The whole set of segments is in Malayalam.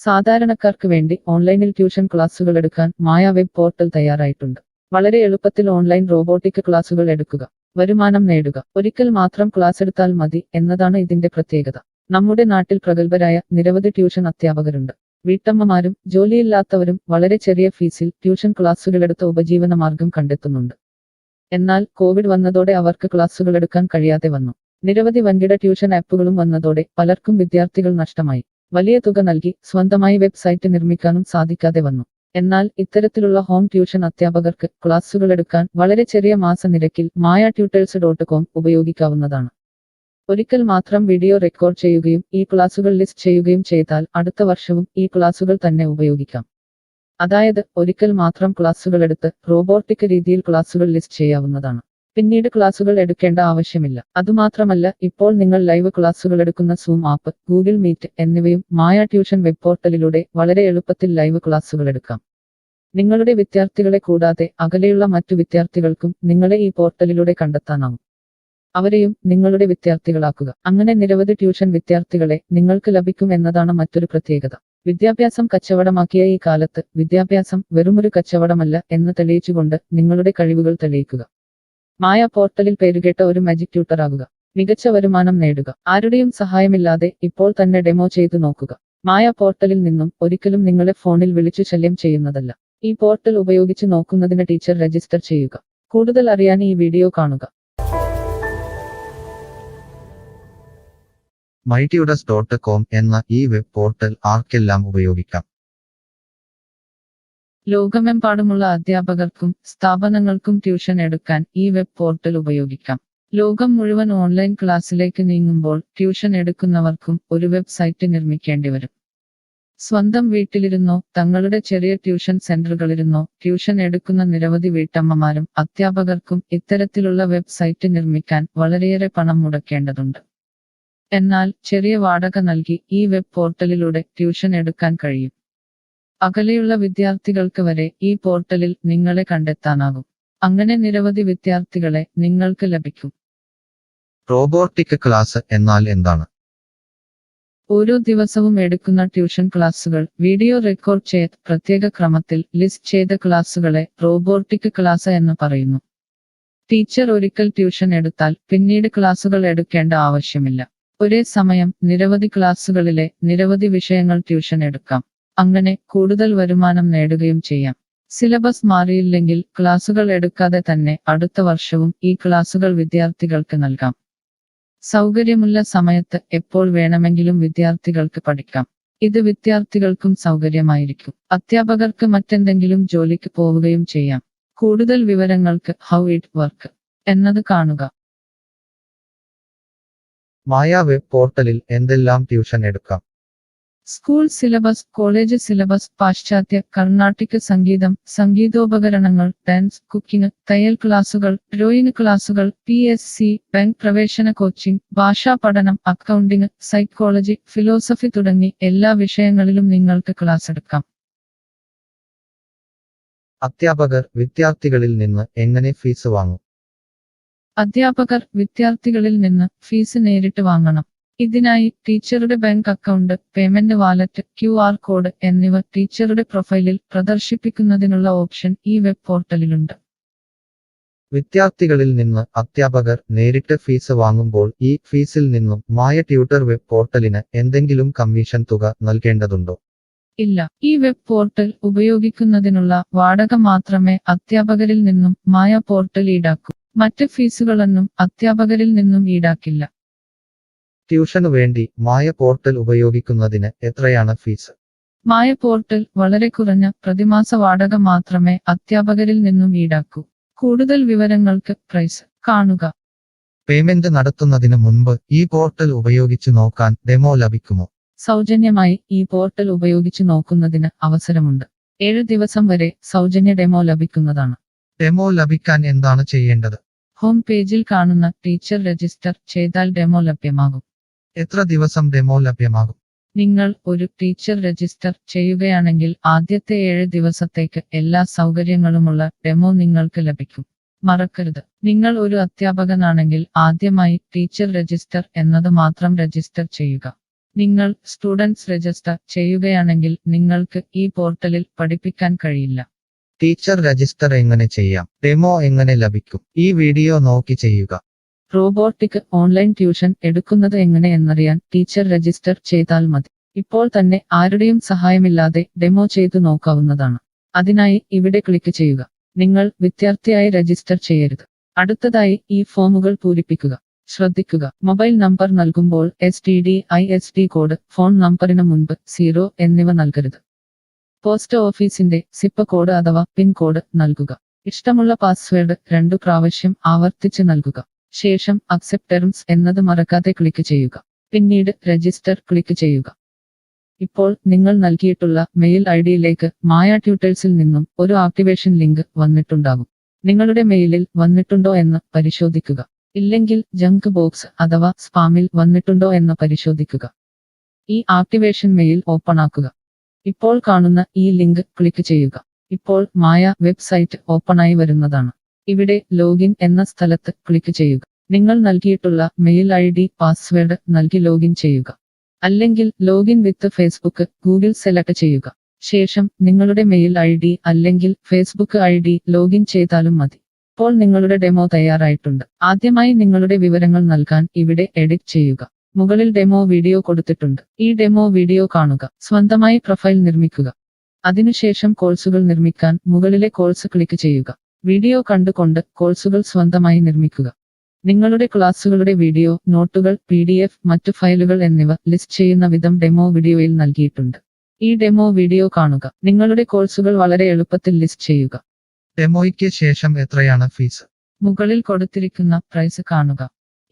സാധാരണക്കാർക്ക് വേണ്ടി ഓൺലൈനിൽ ട്യൂഷൻ ക്ലാസുകൾ എടുക്കാൻ മായ വെബ് പോർട്ടൽ തയ്യാറായിട്ടുണ്ട്. വളരെ എളുപ്പത്തിൽ ഓൺലൈൻ റോബോട്ടിക് ക്ലാസുകൾ എടുക്കുക, വരുമാനം നേടുക. ഒരിക്കൽ മാത്രം ക്ലാസ് എടുത്താൽ മതി എന്നതാണ് ഇതിന്റെ പ്രത്യേകത. നമ്മുടെ നാട്ടിൽ പ്രഗത്ഭരായ നിരവധി ട്യൂഷൻ അധ്യാപകരുണ്ട്. വീട്ടമ്മമാരും ജോലിയില്ലാത്തവരും വളരെ ചെറിയ ഫീസിൽ ട്യൂഷൻ ക്ലാസുകളെടുത്ത് ഉപജീവന മാർഗം കണ്ടെത്തുന്നുണ്ട്. എന്നാൽ കോവിഡ് വന്നതോടെ അവർക്ക് ക്ലാസുകൾ എടുക്കാൻ കഴിയാതെ വന്നു. നിരവധി വൻകിട ട്യൂഷൻ ആപ്പുകളും വന്നതോടെ പലർക്കും വിദ്യാർത്ഥികൾ നഷ്ടമായി. വലിയ തുക നൽകി സ്വന്തമായി വെബ്സൈറ്റ് നിർമ്മിക്കാനും സാധിക്കാതെ വന്നു. എന്നാൽ ഇത്തരത്തിലുള്ള ഹോം ട്യൂഷൻ അധ്യാപകർക്ക് ക്ലാസുകൾ എടുക്കാൻ വളരെ ചെറിയ മാസ നിരക്കിൽ mayatutors.com ഉപയോഗിക്കാവുന്നതാണ്. ഒരിക്കൽ മാത്രം വീഡിയോ റെക്കോർഡ് ചെയ്യുകയും ഈ ക്ലാസുകൾ ലിസ്റ്റ് ചെയ്യുകയും ചെയ്താൽ അടുത്ത വർഷവും ഈ ക്ലാസുകൾ തന്നെ ഉപയോഗിക്കാം. അതായത് ഒരിക്കൽ മാത്രം ക്ലാസുകൾ എടുത്ത് റോബോട്ടിക് രീതിയിൽ ക്ലാസുകൾ ലിസ്റ്റ് ചെയ്യാവുന്നതാണ്. പിന്നീട് ക്ലാസുകൾ എടുക്കേണ്ട ആവശ്യമില്ല. അതുമാത്രമല്ല, ഇപ്പോൾ നിങ്ങൾ ലൈവ് ക്ലാസുകൾ എടുക്കുന്ന സൂം ആപ്പ്, ഗൂഗിൾ മീറ്റ് എന്നിവയും മായ ട്യൂഷൻ വെബ് പോർട്ടലിലൂടെ വളരെ എളുപ്പത്തിൽ ലൈവ് ക്ലാസുകൾ എടുക്കാം. നിങ്ങളുടെ വിദ്യാർത്ഥികളെ കൂടാതെ അകലെയുള്ള മറ്റു വിദ്യാർത്ഥികൾക്കും നിങ്ങളെ ഈ പോർട്ടലിലൂടെ കണ്ടെത്താനാവും. അവരെയും നിങ്ങളുടെ വിദ്യാർത്ഥികളാക്കുക. അങ്ങനെ നിരവധി ട്യൂഷൻ വിദ്യാർത്ഥികളെ നിങ്ങൾക്ക് ലഭിക്കും എന്നതാണ് മറ്റൊരു പ്രത്യേകത. വിദ്യാഭ്യാസം കച്ചവടമാക്കിയ ഈ കാലത്ത് വിദ്യാഭ്യാസം വെറുമൊരു കച്ചവടമല്ല എന്ന് തെളിയിച്ചുകൊണ്ട് നിങ്ങളുടെ കഴിവുകൾ തെളിയിക്കുക. മായ പോർട്ടലിൽ പേരുകേട്ട ഒരു മാജിക് ട്യൂട്ടർ ആകുക. മികച്ച വരുമാനം നേടുക. ആരുടെയും സഹായമില്ലാതെ ഇപ്പോൾ തന്നെ ഡെമോ ചെയ്തു നോക്കുക. മായ പോർട്ടലിൽ നിന്നും ഒരിക്കലും നിങ്ങളെ ഫോണിൽ വിളിച്ചു ശല്യം ചെയ്യുന്നതല്ല. ഈ പോർട്ടൽ ഉപയോഗിച്ച് നോക്കുന്നതിന് ടീച്ചർ രജിസ്റ്റർ ചെയ്യുക. കൂടുതൽ അറിയാൻ ഈ വീഡിയോ കാണുക. mytutors.com എന്ന ഈ വെബ് പോർട്ടൽ ആർക്കെല്ലാം ഉപയോഗിക്കാം? ലോകമെമ്പാടുമുള്ള അധ്യാപകർക്കും സ്ഥാപനങ്ങൾക്കും ട്യൂഷൻ എടുക്കാൻ ഈ വെബ് പോർട്ടൽ ഉപയോഗിക്കാം. ലോകം മുഴുവൻ ഓൺലൈൻ ക്ലാസ്സിലേക്ക് നീങ്ങുമ്പോൾ ട്യൂഷൻ എടുക്കുന്നവർക്കും ഒരു വെബ്സൈറ്റ് നിർമ്മിക്കേണ്ടി വരും. സ്വന്തം വീട്ടിലിരുന്നോ തങ്ങളുടെ ചെറിയ ട്യൂഷൻ സെന്ററുകളിലിരുന്നോ ട്യൂഷൻ എടുക്കുന്ന നിരവധി വീട്ടമ്മമാരും അധ്യാപകർക്കും ഇത്തരത്തിലുള്ള വെബ്സൈറ്റ് നിർമ്മിക്കാൻ വളരെയേറെ പണം മുടക്കേണ്ടതുണ്ട്. എന്നാൽ ചെറിയ വാടക നൽകി ഈ വെബ് പോർട്ടലിലൂടെ ട്യൂഷൻ എടുക്കാൻ കഴിയും. അകലെയുള്ള വിദ്യാർത്ഥികൾക്ക് വരെ ഈ പോർട്ടലിൽ നിങ്ങളെ കണ്ടെത്താനാകും. അങ്ങനെ നിരവധി വിദ്യാർത്ഥികളെ നിങ്ങൾക്ക് ലഭിക്കും. റോബോട്ടിക് ക്ലാസ് എന്നാൽ എന്താണ്? ഓരോ ദിവസവും എടുക്കുന്ന ട്യൂഷൻ ക്ലാസുകൾ വീഡിയോ റെക്കോർഡ് ചെയ്ത് പ്രത്യേക ക്രമത്തിൽ ലിസ്റ്റ് ചെയ്ത ക്ലാസുകളെ റോബോട്ടിക് ക്ലാസ് എന്ന് പറയുന്നു. ടീച്ചർ ഒരിക്കൽ ട്യൂഷൻ എടുത്താൽ പിന്നീട് ക്ലാസുകൾ എടുക്കേണ്ട ആവശ്യമില്ല. ഒരേ സമയം നിരവധി ക്ലാസുകളിലെ നിരവധി വിഷയങ്ങൾ ട്യൂഷൻ എടുക്കാം. അങ്ങനെ കൂടുതൽ വരുമാനം നേടുകയും ചെയ്യാം. സിലബസ് മാറിയില്ലെങ്കിൽ ക്ലാസുകൾ എടുക്കാതെ തന്നെ അടുത്ത വർഷവും ഈ ക്ലാസുകൾ വിദ്യാർത്ഥികൾക്ക് നൽകാം. സൗകര്യമുള്ള സമയത്ത് എപ്പോൾ വേണമെങ്കിലും വിദ്യാർത്ഥികൾക്ക് പഠിക്കാം. ഇത് വിദ്യാർത്ഥികൾക്കും സൗകര്യമായിരിക്കും. അധ്യാപകർക്ക് മറ്റെന്തെങ്കിലും ജോലിക്ക് പോവുകയും ചെയ്യാം. കൂടുതൽ വിവരങ്ങൾക്ക് ഹൗ ഇറ്റ് വർക്ക് എന്നത് കാണുക. മായ വെബ് പോർട്ടലിൽ എന്തെല്ലാം ട്യൂഷൻ എടുക്കാം? സ്കൂൾ സിലബസ്, കോളേജ് സിലബസ്, പാശ്ചാത്യ, കർണാട്ടിക് സംഗീതം, സംഗീതോപകരണങ്ങൾ, ഡാൻസ്, കുക്കിംഗ്, തയ്യൽ ക്ലാസുകൾ, ഡ്രോയിങ് ക്ലാസുകൾ, PSC, ബാങ്ക് പ്രവേശന കോച്ചിംഗ്, ഭാഷാ പഠനം, അക്കൗണ്ടിംഗ്, സൈക്കോളജി, ഫിലോസഫി തുടങ്ങി എല്ലാ വിഷയങ്ങളിലും നിങ്ങൾക്ക് ക്ലാസ് എടുക്കാം. അധ്യാപകർ വിദ്യാർത്ഥികളിൽ നിന്ന് എങ്ങനെ ഫീസ് വാങ്ങും? അധ്യാപകർ വിദ്യാർത്ഥികളിൽ നിന്ന് ഫീസ് നേരിട്ട് വാങ്ങണം. ഇതിനായി ടീച്ചറുടെ bank account, payment wallet, QR code എന്നിവ ടീച്ചറുടെ പ്രൊഫൈലിൽ പ്രദർശിപ്പിക്കുന്നതിനുള്ള ഓപ്ഷൻ ഈ വെബ് പോർട്ടലിലുണ്ട്. വിദ്യാർത്ഥികളിൽ നിന്ന് അധ്യാപകർ നേരിട്ട് ഫീസ് വാങ്ങുമ്പോൾ ഈ ഫീസിൽ നിന്നും മായ ട്യൂട്ടർ വെബ് പോർട്ടലിന് എന്തെങ്കിലും കമ്മീഷൻ തുക നൽകേണ്ടതുണ്ടോ? ഇല്ല. ഈ വെബ് പോർട്ടൽ ഉപയോഗിക്കുന്നതിനുള്ള വാടക മാത്രമേ അധ്യാപകരിൽ നിന്നും മായ പോർട്ടൽ ഈടാക്കൂ. മറ്റ് ഫീസുകളൊന്നും അധ്യാപകരിൽ നിന്നും ഈടാക്കില്ല. ട്യൂഷനു വേണ്ടി മായ പോർട്ടൽ ഉപയോഗിക്കുന്നതിന് എത്രയാണ് ഫീസ്? മായ പോർട്ടൽ വളരെ കുറഞ്ഞ പ്രതിമാസ വാടക മാത്രമേ അധ്യാപകരിൽ നിന്നും ഈടാക്കൂ. കൂടുതൽ വിവരങ്ങൾക്ക് പ്രൈസ് കാണുക. പേയ്മെന്റ് നടത്തുന്നതിന് മുൻപ് ഈ പോർട്ടൽ ഉപയോഗിച്ചു നോക്കാൻ ഡെമോ ലഭിക്കുമോ? സൗജന്യമായി ഈ പോർട്ടൽ ഉപയോഗിച്ചു നോക്കുന്നതിന് അവസരമുണ്ട്. 7 ദിവസം വരെ സൗജന്യ ഡെമോ ലഭിക്കുന്നതാണ്. ഡെമോ ലഭിക്കാൻ എന്താണ് ചെയ്യേണ്ടത്? ഹോം പേജിൽ കാണുന്ന ടീച്ചർ രജിസ്റ്റർ ചെയ്താൽ ഡെമോ ലഭ്യമാകും. എത്ര ദിവസം ഡെമോ ലഭ്യമാകും? നിങ്ങൾ ഒരു ടീച്ചർ രജിസ്റ്റർ ചെയ്യുകയാണെങ്കിൽ ആദ്യത്തെ 7 ദിവസത്തേക്ക് എല്ലാ സൗകര്യങ്ങളുമുള്ള ഡെമോ നിങ്ങൾക്ക് ലഭിക്കും. മറക്കരുത്, നിങ്ങൾ ഒരു അധ്യാപകനാണെങ്കിൽ ആദ്യമായി ടീച്ചർ രജിസ്റ്റർ എന്നത് മാത്രം രജിസ്റ്റർ ചെയ്യുക. നിങ്ങൾ സ്റ്റുഡൻസ് രജിസ്റ്റർ ചെയ്യുകയാണെങ്കിൽ നിങ്ങൾക്ക് ഈ പോർട്ടലിൽ പഠിപ്പിക്കാൻ കഴിയില്ല. ടീച്ചർ രജിസ്റ്റർ എങ്ങനെ ചെയ്യാം? ഡെമോ എങ്ങനെ ലഭിക്കും? ഈ വീഡിയോ നോക്കി ചെയ്യുക. റോബോട്ടിക് ഓൺലൈൻ ട്യൂഷൻ എടുക്കുന്നത് എങ്ങനെ എന്നറിയാൻ ടീച്ചർ രജിസ്റ്റർ ചെയ്താൽ മതി. ഇപ്പോൾ തന്നെ ആരുടെയും സഹായമില്ലാതെ ഡെമോ ചെയ്തു നോക്കാവുന്നതാണ്. അതിനായി ഇവിടെ ക്ലിക്ക് ചെയ്യുക. നിങ്ങൾ വിദ്യാർത്ഥിയായി രജിസ്റ്റർ ചെയ്യരുത്. അടുത്തതായി ഈ ഫോമുകൾ പൂരിപ്പിക്കുക. ശ്രദ്ധിക്കുക, മൊബൈൽ നമ്പർ നൽകുമ്പോൾ STD/ISD കോഡ്, ഫോൺ നമ്പറിന് മുൻപ് 0 എന്നിവ നൽകരുത്. പോസ്റ്റ് ഓഫീസിന്റെ സിപ്പ് കോഡ് അഥവാ പിൻ കോഡ് നൽകുക. ഇഷ്ടമുള്ള പാസ്വേഡ് 2 പ്രാവശ്യം ആവർത്തിച്ച് നൽകുക. ശേഷം അക്സെപ്റ്റ് ടെർംസ് എന്നത് മറക്കാതെ ക്ലിക്ക് ചെയ്യുക. പിന്നീട് രജിസ്റ്റർ ക്ലിക്ക് ചെയ്യുക. ഇപ്പോൾ നിങ്ങൾ നൽകിയിട്ടുള്ള മെയിൽ ഐഡിയിലേക്ക് മായ ട്യൂട്ടേഴ്സിൽ നിന്നും ഒരു ആക്ടിവേഷൻ ലിങ്ക് വന്നിട്ടുണ്ടാകും. നിങ്ങളുടെ മെയിലിൽ വന്നിട്ടുണ്ടോ എന്ന് പരിശോധിക്കുക. ഇല്ലെങ്കിൽ ജങ്ക് ബോക്സ് അഥവാ സ്പാമിൽ വന്നിട്ടുണ്ടോ എന്ന് പരിശോധിക്കുക. ഈ ആക്ടിവേഷൻ മെയിൽ ഓപ്പൺ ആക്കുക. ഇപ്പോൾ കാണുന്ന ഈ ലിങ്ക് ക്ലിക്ക് ചെയ്യുക. ഇപ്പോൾ മായ വെബ്സൈറ്റ് ഓപ്പണായി വരുന്നതാണ്. ഇവിടെ ലോഗിൻ എന്ന സ്ഥലത്ത് ക്ലിക്ക് ചെയ്യുക. നിങ്ങൾ നൽകിയിട്ടുള്ള മെയിൽ ID, പാസ്വേഡ് നൽകി ലോഗിൻ ചെയ്യുക. അല്ലെങ്കിൽ ലോഗിൻ വിത്ത് ഫേസ്ബുക്ക്, ഗൂഗിൾ സെലക്ട് ചെയ്യുക. ശേഷം നിങ്ങളുടെ മെയിൽ ID അല്ലെങ്കിൽ ഫേസ്ബുക്ക് ID ലോഗിൻ ചെയ്താലും മതി. ഇപ്പോൾ നിങ്ങളുടെ ഡെമോ തയ്യാറായിട്ടുണ്ട്. ആദ്യമായി നിങ്ങളുടെ വിവരങ്ങൾ നൽകാൻ ഇവിടെ എഡിറ്റ് ചെയ്യുക. മുകളിൽ ഡെമോ വീഡിയോ കൊടുത്തിട്ടുണ്ട്. ഈ ഡെമോ വീഡിയോ കാണുക. സ്വന്തമായി പ്രൊഫൈൽ നിർമ്മിക്കുക. അതിനുശേഷം കോഴ്സുകൾ നിർമ്മിക്കാൻ മുകളിലെ കോഴ്സ് ക്ലിക്ക് ചെയ്യുക. വീഡിയോ കണ്ടുകൊണ്ട് കോഴ്സുകൾ സ്വന്തമായി നിർമ്മിക്കുക. നിങ്ങളുടെ ക്ലാസുകളുടെ വീഡിയോ, നോട്ടുകൾ, PDF, മറ്റു ഫയലുകൾ എന്നിവ ലിസ്റ്റ് ചെയ്യുന്ന വിധം ഡെമോ വീഡിയോയിൽ നൽകിയിട്ടുണ്ട്. ഈ ഡെമോ വീഡിയോ കാണുക. നിങ്ങളുടെ കോഴ്സുകൾ വളരെ എളുപ്പത്തിൽ ലിസ്റ്റ് ചെയ്യുക. ഡെമോയ്ക്ക് ശേഷം എത്രയാണ് ഫീസ്? മുകളിൽ കൊടുത്തിരിക്കുന്ന പ്രൈസ് കാണുക.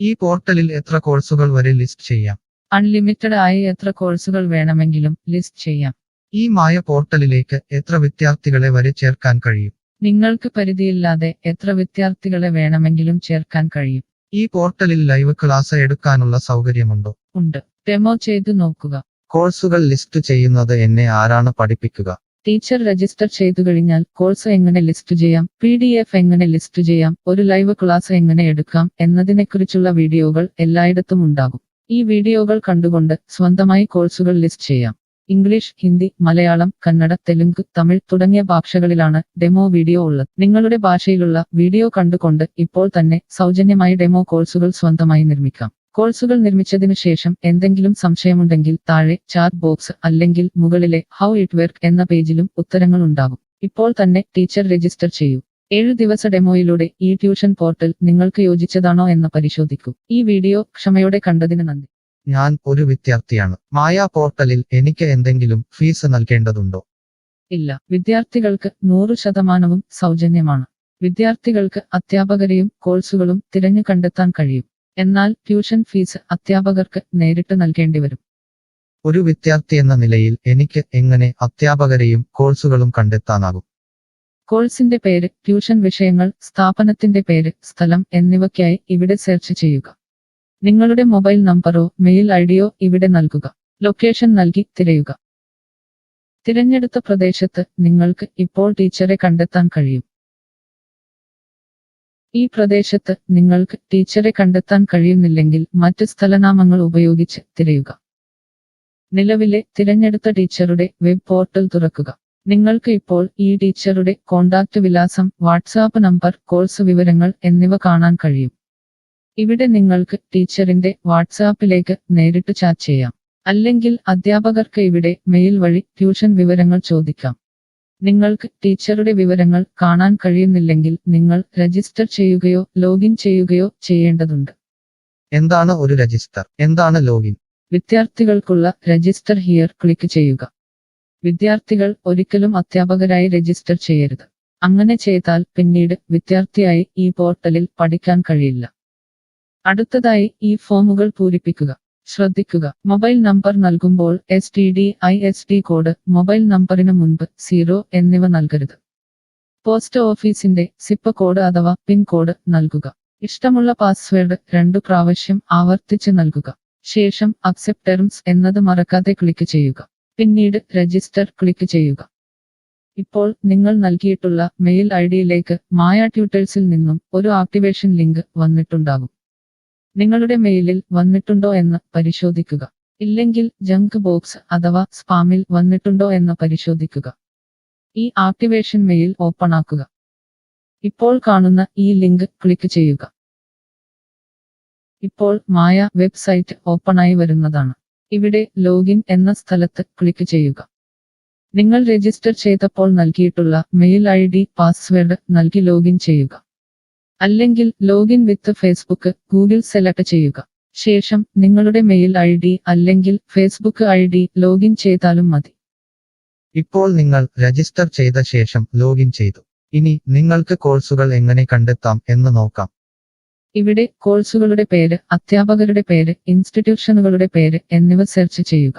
ഈ പോർട്ടലിൽ എത്ര കോഴ്സുകൾ വരെ ലിസ്റ്റ് ചെയ്യാം? അൺലിമിറ്റഡ് ആയി എത്ര കോഴ്സുകൾ വേണമെങ്കിലും ലിസ്റ്റ് ചെയ്യാം. ഈ മായ പോർട്ടലിലേക്ക് എത്ര വിദ്യാർത്ഥികളെ വരെ ചേർക്കാൻ കഴിയും? നിങ്ങൾക്ക് പരിധിയില്ലാതെ എത്ര വിദ്യാർത്ഥികളെ വേണമെങ്കിലും ചേർക്കാൻ കഴിയും. ഈ പോർട്ടലിൽ ലൈവ് ക്ലാസ് എടുക്കാനുള്ള സൗകര്യമുണ്ടോ? ഉണ്ട്. ഡെമോ ചെയ്തു നോക്കുക. കോഴ്സുകൾ ലിസ്റ്റ് ചെയ്യുന്നത് എന്നെ ആരാണ് പഠിപ്പിക്കുക? ടീച്ചർ രജിസ്റ്റർ ചെയ്തു കഴിഞ്ഞാൽ കോഴ്സ് എങ്ങനെ ലിസ്റ്റ് ചെയ്യാം, PDF എങ്ങനെ ലിസ്റ്റ് ചെയ്യാം, ഒരു ലൈവ് ക്ലാസ് എങ്ങനെ എടുക്കാം എന്നതിനെക്കുറിച്ചുള്ള വീഡിയോകൾ എല്ലായിടത്തും ഉണ്ടാകും. ഈ വീഡിയോകൾ കണ്ടുകൊണ്ട് സ്വന്തമായി കോഴ്സുകൾ ലിസ്റ്റ് ചെയ്യാം. ഇംഗ്ലീഷ്, ഹിന്ദി, മലയാളം, കന്നഡ, തെലുങ്ക്, തമിഴ് തുടങ്ങിയ ഭാഷകളിലാണ് ഡെമോ വീഡിയോ ഉള്ളത്. നിങ്ങളുടെ ഭാഷയിലുള്ള വീഡിയോ കണ്ടുകൊണ്ട് ഇപ്പോൾ തന്നെ സൗജന്യമായി ഡെമോ കോഴ്സുകൾ സ്വന്തമായി നിർമ്മിക്കാം. കോഴ്സുകൾ നിർമ്മിച്ചതിനു ശേഷം എന്തെങ്കിലും സംശയമുണ്ടെങ്കിൽ താഴെ ചാറ്റ് ബോക്സ് അല്ലെങ്കിൽ മുകളിലെ ഹൗ ഇറ്റ് വർക്ക് എന്ന പേജിലും ഉത്തരങ്ങൾ ഉണ്ടാകും. ഇപ്പോൾ തന്നെ ടീച്ചർ രജിസ്റ്റർ ചെയ്യൂ. 7 ദിവസ ഡെമോയിലൂടെ ഈ ട്യൂഷൻ പോർട്ടൽ നിങ്ങൾക്ക് യോജിച്ചതാണോ എന്ന് പരിശോധിക്കൂ. ഈ വീഡിയോ ക്ഷമയോടെ കണ്ടതിന് നന്ദി. ഞാൻ ഒരു വിദ്യാർത്ഥിയാണ്. മായ പോർട്ടലിൽ എനിക്ക് എന്തെങ്കിലും ഫീസ് നൽകേണ്ടതുണ്ടോ? ഇല്ല. വിദ്യാർത്ഥികൾക്ക് 100% സൗജന്യമാണ്. വിദ്യാർത്ഥികൾക്ക് അധ്യാപകരെയും കോഴ്സുകളും തിരഞ്ഞു കണ്ടെത്താൻ കഴിയും. എന്നാൽ ട്യൂഷൻ ഫീസ് അധ്യാപകർക്ക് നേരിട്ട് നൽകേണ്ടി വരും. ഒരു വിദ്യാർത്ഥി എന്ന നിലയിൽ എനിക്ക് എങ്ങനെ അധ്യാപകരെയും കോഴ്സുകളും കണ്ടെത്താനാകും? കോഴ്സിന്റെ പേര്, ട്യൂഷൻ വിഷയങ്ങൾ, സ്ഥാപനത്തിന്റെ പേര്, സ്ഥലം എന്നിവയ്ക്കായി ഇവിടെ സെർച്ച് ചെയ്യുക. നിങ്ങളുടെ മൊബൈൽ നമ്പറോ മെയിൽ ഐഡിയോ ഇവിടെ നൽകുക. ലൊക്കേഷൻ നൽകി തിരയുക. തിരഞ്ഞെടുത്ത പ്രദേശത്ത് നിങ്ങൾക്ക് ഇപ്പോൾ ടീച്ചറെ കണ്ടെത്താൻ കഴിയും. ഈ പ്രദേശത്ത് നിങ്ങൾക്ക് ടീച്ചറെ കണ്ടെത്താൻ കഴിയുന്നില്ലെങ്കിൽ മറ്റ് സ്ഥലനാമങ്ങൾ ഉപയോഗിച്ച് തിരയുക. നിലവിലെ തിരഞ്ഞെടുത്ത ടീച്ചറുടെ വെബ് പോർട്ടൽ തുറക്കുക. നിങ്ങൾക്ക് ഇപ്പോൾ ഈ ടീച്ചറുടെ കോൺടാക്റ്റ് വിലാസം, വാട്സാപ്പ് നമ്പർ, കോഴ്സ് വിവരങ്ങൾ എന്നിവ കാണാൻ കഴിയും. ഇവിടെ നിങ്ങൾക്ക് ടീച്ചറിന്റെ വാട്സാപ്പിലേക്ക് നേരിട്ട് ചാറ്റ് ചെയ്യാം. അല്ലെങ്കിൽ അധ്യാപകർക്ക് ഇവിടെ മെയിൽ വഴി ട്യൂഷൻ വിവരങ്ങൾ ചോദിക്കാം. നിങ്ങൾക്ക് ടീച്ചറുടെ വിവരങ്ങൾ കാണാൻ കഴിയുന്നില്ലെങ്കിൽ നിങ്ങൾ രജിസ്റ്റർ ചെയ്യുകയോ ലോഗിൻ ചെയ്യുകയോ ചെയ്യേണ്ടതുണ്ട്. എന്താണ് ഒരു രജിസ്റ്റർ? എന്താണ് ലോഗിൻ? വിദ്യാർത്ഥികൾക്കുള്ള രജിസ്റ്റർ ഹിയർ ക്ലിക്ക് ചെയ്യുക. വിദ്യാർത്ഥികൾ ഒരിക്കലും അധ്യാപകരായി രജിസ്റ്റർ ചെയ്യരുത്. അങ്ങനെ ചെയ്താൽ പിന്നീട് വിദ്യാർത്ഥിയായി ഈ പോർട്ടലിൽ പഠിക്കാൻ കഴിയില്ല. അടുത്തതായി ഈ ഫോമുകൾ പൂരിപ്പിക്കുക. ശ്രദ്ധിക്കുക, മൊബൈൽ നമ്പർ നൽകുമ്പോൾ STD/ISD കോഡ്, മൊബൈൽ നമ്പറിന് മുൻപ് 0 എന്നിവ നൽകരുത്. പോസ്റ്റ് ഓഫീസിന്റെ സിപ്പ് കോഡ് അഥവാ പിൻ കോഡ് നൽകുക. ഇഷ്ടമുള്ള പാസ്വേഡ് 2 പ്രാവശ്യം ആവർത്തിച്ച് നൽകുക. ശേഷം അക്സെപ്റ്റ് ടെർംസ് എന്നത് മറക്കാതെ ക്ലിക്ക് ചെയ്യുക. പിന്നീട് രജിസ്റ്റർ ക്ലിക്ക് ചെയ്യുക. ഇപ്പോൾ നിങ്ങൾ നൽകിയിട്ടുള്ള മെയിൽ ഐഡിയിലേക്ക് മായ ട്യൂട്ടേഴ്സിൽ നിന്നും ഒരു ആക്ടിവേഷൻ ലിങ്ക് വന്നിട്ടുണ്ടാകും. നിങ്ങളുടെ മെയിലിൽ വന്നിട്ടുണ്ടോ എന്ന് പരിശോധിക്കുക. ഇല്ലെങ്കിൽ ജങ്ക് ബോക്സ് അഥവാ സ്പാമിൽ വന്നിട്ടുണ്ടോ എന്ന് പരിശോധിക്കുക. ഈ ആക്ടിവേഷൻ മെയിൽ ഓപ്പൺ ആക്കുക. ഇപ്പോൾ കാണുന്ന ഈ ലിങ്ക് ക്ലിക്ക് ചെയ്യുക. ഇപ്പോൾ മായ വെബ്സൈറ്റ് ഓപ്പണായി വരുന്നതാണ്. ഇവിടെ ലോഗിൻ എന്ന സ്ഥലത്ത് ക്ലിക്ക് ചെയ്യുക. നിങ്ങൾ രജിസ്റ്റർ ചെയ്തപ്പോൾ നൽകിയിട്ടുള്ള മെയിൽ ID പാസ്വേഡ് നൽകി ലോഗിൻ ചെയ്യുക. അല്ലെങ്കിൽ ലോഗിൻ വിത്ത് ഫേസ്ബുക്ക് ഗൂഗിൾ സെലക്ട് ചെയ്യുക. ശേഷം നിങ്ങളുടെ മെയിൽ ID അല്ലെങ്കിൽ ഫേസ്ബുക്ക് ID ലോഗിൻ ചെയ്താലും മതി. ഇപ്പോൾ നിങ്ങൾ രജിസ്റ്റർ ചെയ്ത ശേഷം ലോഗിൻ ചെയ്തു. ഇനി നിങ്ങൾക്ക് കോഴ്സുകൾ എങ്ങനെ കണ്ടെത്താം എന്ന് നോക്കാം. ഇവിടെ കോഴ്സുകളുടെ പേര്, അധ്യാപകരുടെ പേര്, ഇൻസ്റ്റിറ്റ്യൂഷനുകളുടെ പേര് എന്നിവ സെർച്ച് ചെയ്യുക.